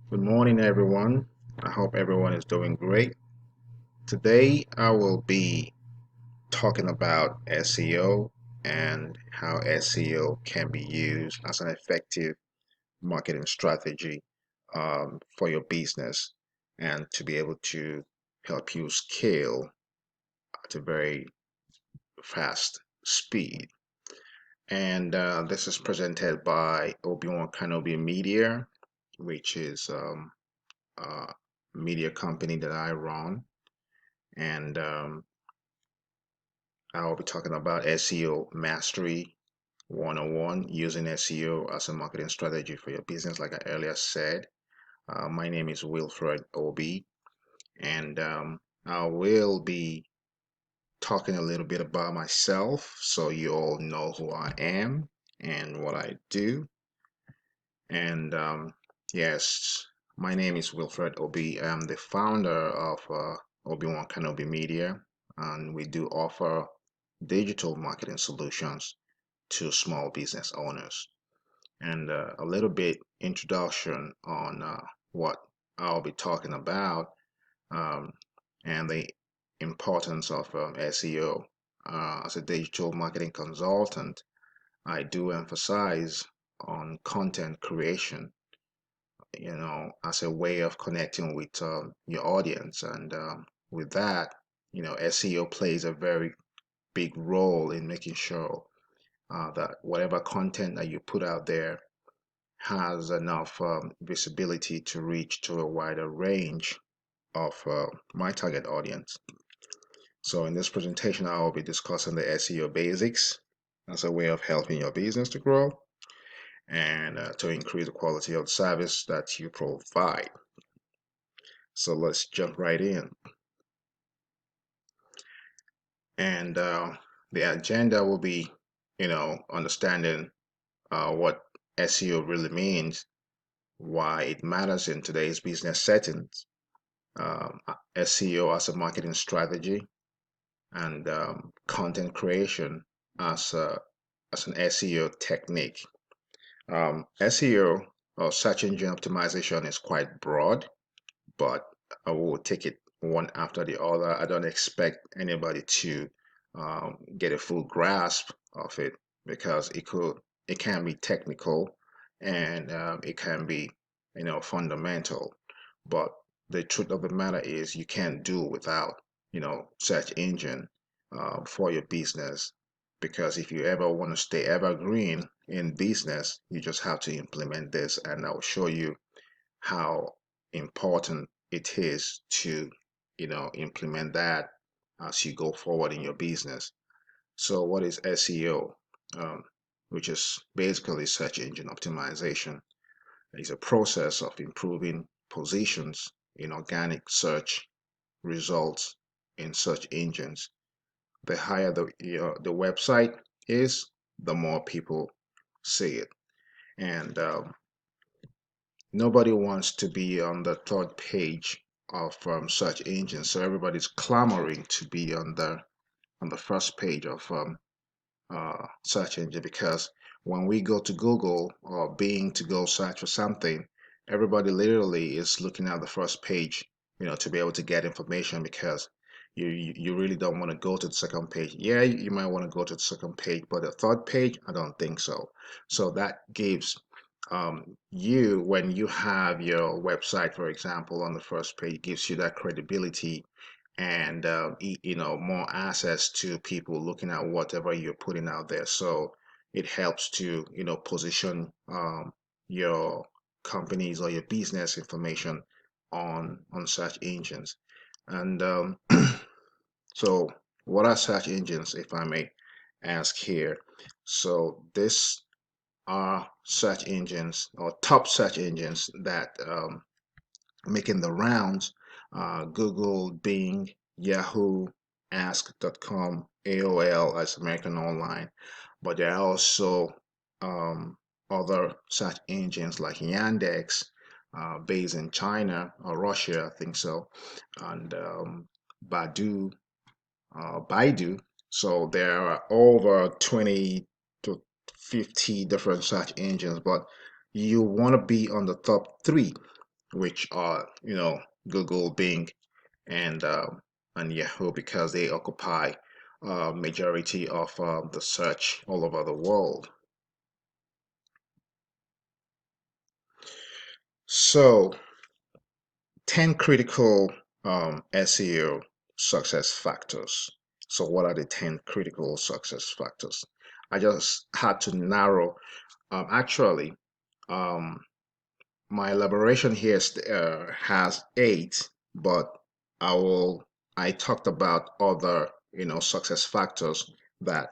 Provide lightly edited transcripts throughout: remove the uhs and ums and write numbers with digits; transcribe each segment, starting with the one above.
Good morning, everyone. I hope everyone is doing great. Today, I will be talking about SEO and how SEO can be used as an effective marketing strategy for your business and to be able to help you scale at a very fast speed. And this is presented by Obi-Wan Kenobi Media, which is a media company that I run. And I'll be talking about SEO Mastery 101, using SEO as a marketing strategy for your business, like I earlier said. My name is Wilfred Obi, and I will be talking a little bit about myself so you all know who I am and what I do. And yes, my name is Wilfred Obi. I'm the founder of Obi-Wan Kenobi Media, and we do offer digital marketing solutions to small business owners. And a little bit introduction on what I'll be talking about um, and the importance of SEO. As a digital marketing consultant, I do emphasize on content creation, as a way of connecting with your audience. And with that, SEO plays a very big role in making sure that whatever content that you put out there has enough visibility to reach to a wider range of my target audience. So in this presentation, I will be discussing the SEO basics as a way of helping your business to grow and to increase the quality of the service that you provide. So let's jump right in. And the agenda will be, understanding what SEO really means, why it matters in today's business settings, SEO as a marketing strategy, and content creation as as an SEO technique. SEO or search engine optimization is quite broad, but I will take it one after the other. I don't expect anybody to get a full grasp of it because it can be technical and it can be fundamental. But the truth of the matter is you can't do without search engine for your business, because if you ever want to stay evergreen in business, you just have to implement this, and I'll show you how important it is to implement that as you go forward in your business. So what is SEO? Which is basically search engine optimization. It's a process of improving positions in organic search results in search engines. The higher the website is, the more people see it. And nobody wants to be on the third page of search engines, so everybody's clamoring to be on the first page of search engine, because when we go to Google or Bing to go search for something, everybody literally is looking at the first page, to be able to get information, because you really don't want to go to the second page. Yeah, you might want to go to the second page, but the third page, I don't think so. So that gives you, when you have your website, for example, on the first page, gives you that credibility and more access to people looking at whatever you're putting out there. So it helps to position your companies or your business information on search engines. And so what are search engines, if I may ask here? So this are search engines or top search engines that making the rounds: Google, Bing, Yahoo, Ask.com, AOL as American Online. But there are also other search engines like Yandex, based in China or Russia, I think so, and Baidu. So there are over 20 to 50 different search engines, but you want to be on the top three, which are Google, Bing, and Yahoo, because they occupy majority of the search all over the world. So 10 critical SEO success factors. So what are the 10 critical success factors? I just had to narrow. Actually, um, my elaboration here has 8, but I will. I talked about other, success factors that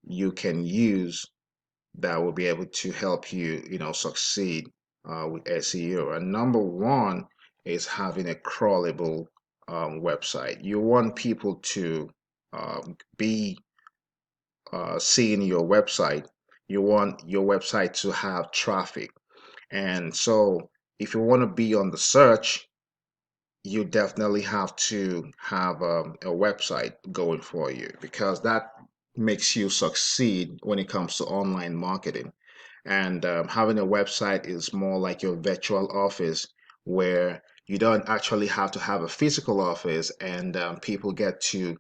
you can use that will be able to help you, succeed with SEO. And number one is having a crawlable website. You want people to be seeing your website. You want your website to have traffic. And so if you want to be on the search, you definitely have to have a website going for you, because that makes you succeed when it comes to online marketing. And having a website is more like your virtual office, where you don't actually have to have a physical office, and people get to,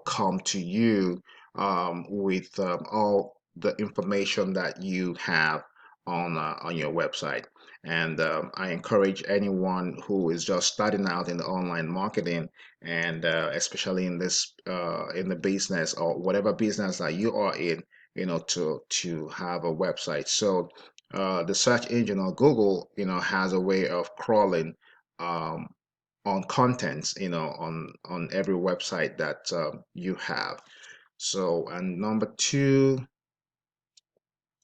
come to you with all the information that you have on your website. And I encourage anyone who is just starting out in the online marketing, and especially in this in the business or whatever business that you are in, to have a website. So the search engine on Google, has a way of crawling um, on contents, on every website that you have. So, and number two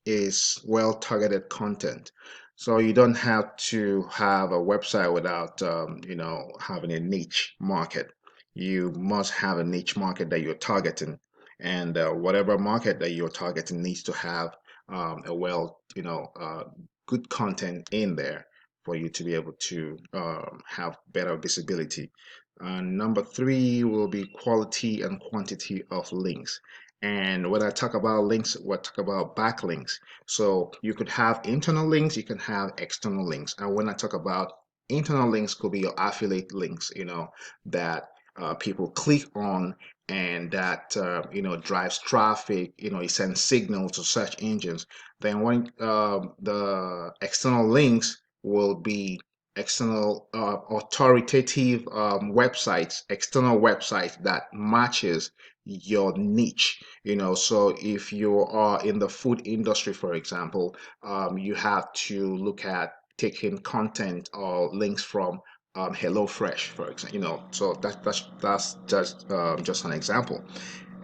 is well-targeted content. So you don't have to have a website without, having a niche market. You must have a niche market that you're targeting, and whatever market that you're targeting needs to have good content in there for you to be able to have better visibility. Number three will be quality and quantity of links. And when I talk about links, we'll talk about backlinks. So you could have internal links, you can have external links. And when I talk about internal links, could be your affiliate links, that people click on, and that drives traffic. It sends signal to search engines. Then when the external links will be external authoritative websites, external websites that matches your niche. So if you are in the food industry, for example, you have to look at taking content or links from HelloFresh, for example. So that's just an example.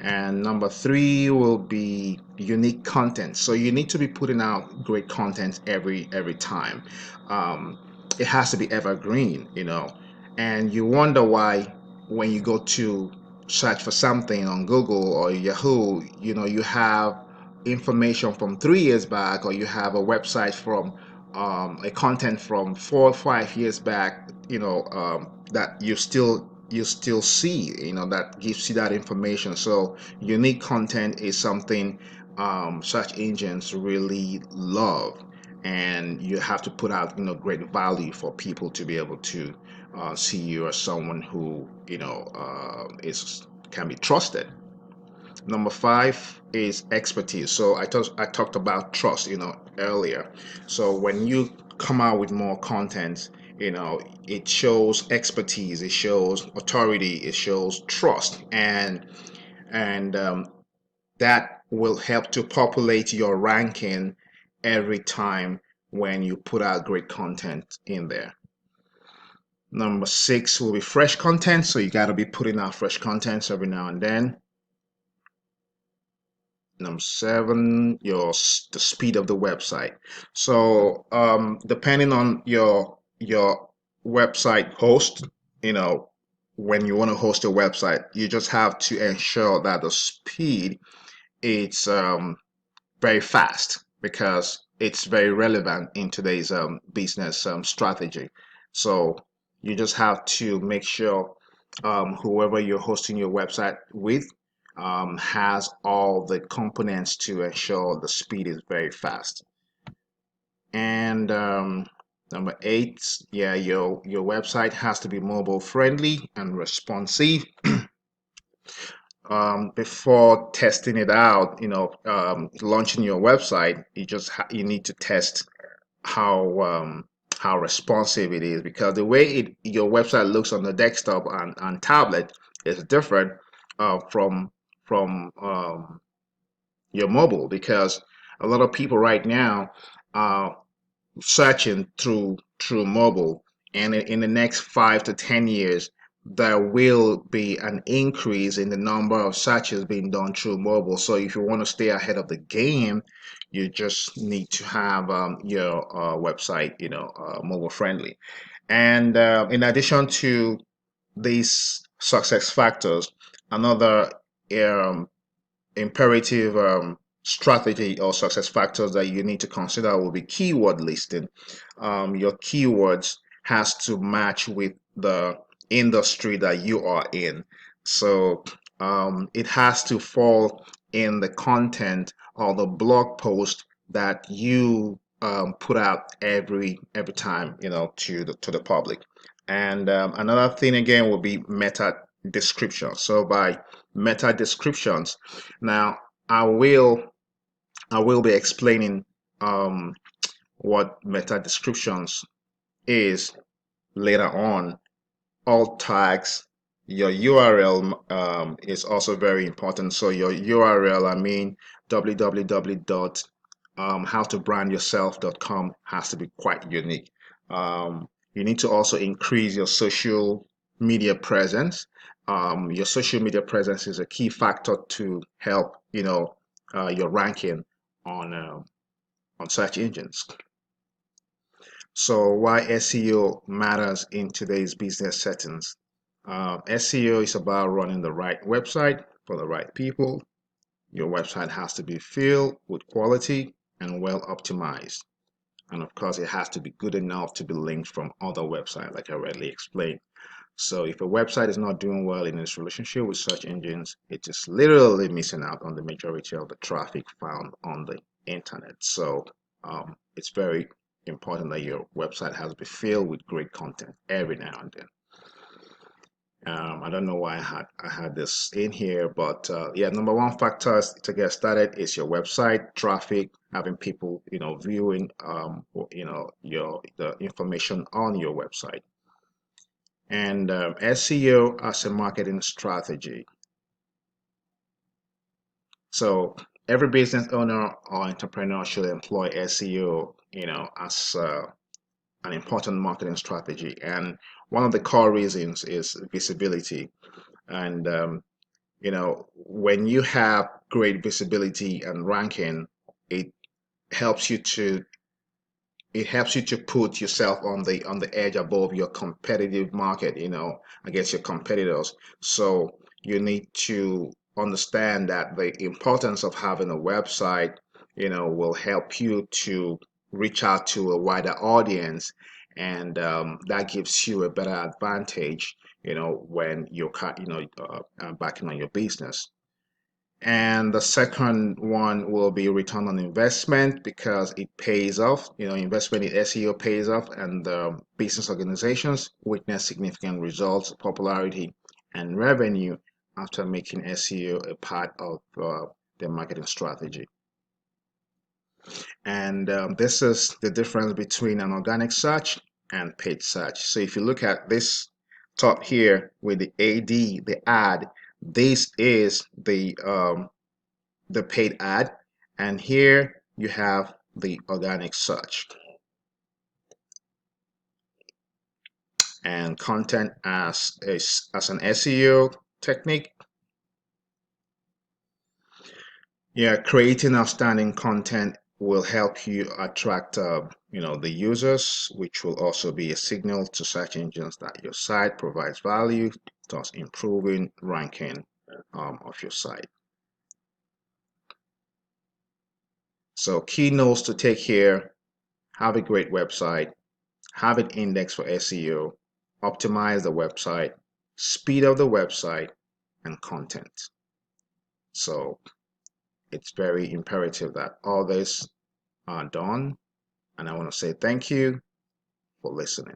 And number three will be unique content. So you need to be putting out great content every time. Um, it has to be evergreen, and you wonder why when you go to search for something on Google or Yahoo, you have information from 3 years back, or you have a website from a content from 4 or 5 years back, that you still see, that gives you that information. So unique content is something search engines really love, and you have to put out great value for people to be able to see you as someone who is can be trusted. Number five is expertise. So I talked about trust, earlier. So when you come out with more content, it shows expertise, it shows authority, it shows trust, and that will help to populate your ranking every time when you put out great content in there. Number six will be fresh content. So you got to be putting out fresh content every now and then. Number seven, the speed of the website. So depending on your website host, when you want to host a website, you just have to ensure that the speed it's very fast, because it's very relevant in today's business strategy. So you just have to make sure whoever you're hosting your website with has all the components to ensure the speed is very fast. And Number eight, yeah, your website has to be mobile friendly and responsive. Before testing it out, launching your website, you need to test how how responsive it is, because the way your website looks on the desktop and tablet is different from your mobile, because a lot of people right now are searching through mobile, and in the next 5 to 10 years there will be an increase in the number of searches being done through mobile. So if you want to stay ahead of the game, you just need to have your website mobile friendly. And in addition to these success factors, another um, imperative strategy or success factors that you need to consider will be keyword listing. Your keywords has to match with the industry that you are in. So it has to fall in the content or the blog post that you put out every time, to the public. And another thing again will be meta description. So by meta descriptions, now I will I will be explaining um, what meta descriptions is later on. Alt tags, your URL is also very important. So your URL, I mean www.howtobrandyourself.com, has to be quite unique. You need to also increase your social media presence. Your social media presence is a key factor to help your ranking on search engines. So why SEO matters in today's business settings. SEO is about running the right website for the right people. Your website has to be filled with quality and well optimized. And of course, it has to be good enough to be linked from other websites, like I already explained. So if a website is not doing well in its relationship with search engines, it is literally missing out on the majority of the traffic found on the internet. So it's very important that your website has to be filled with great content every now and then. I don't know why I had this in here, but yeah, number one factor to get started is your website traffic, having people viewing the information on your website. And SEO as a marketing strategy. So every business owner or entrepreneur should employ SEO, as an important marketing strategy. And one of the core reasons is visibility. And when you have great visibility and ranking, it helps you to it helps you to put yourself on the edge above your competitive market, against your competitors. So you need to understand that the importance of having a website will help you to reach out to a wider audience, and that gives you a better advantage when you're backing on your business. And the second one will be return on investment, because it pays off. Investment in SEO pays off, and business organizations witness significant results, popularity, and revenue after making SEO a part of their marketing strategy. And this is the difference between an organic search and paid search. So if you look at this top here with the AD, the ad, this is the paid ad, and here you have the organic search. And content as an SEO technique. Yeah, creating outstanding content will help you attract the users, which will also be a signal to search engines that your site provides value, thus improving ranking of your site. So key notes to take here: have a great website, have it indexed for SEO, optimize the website, speed of the website, and content. So it's very imperative that all this are done. And I want to say thank you. for listening.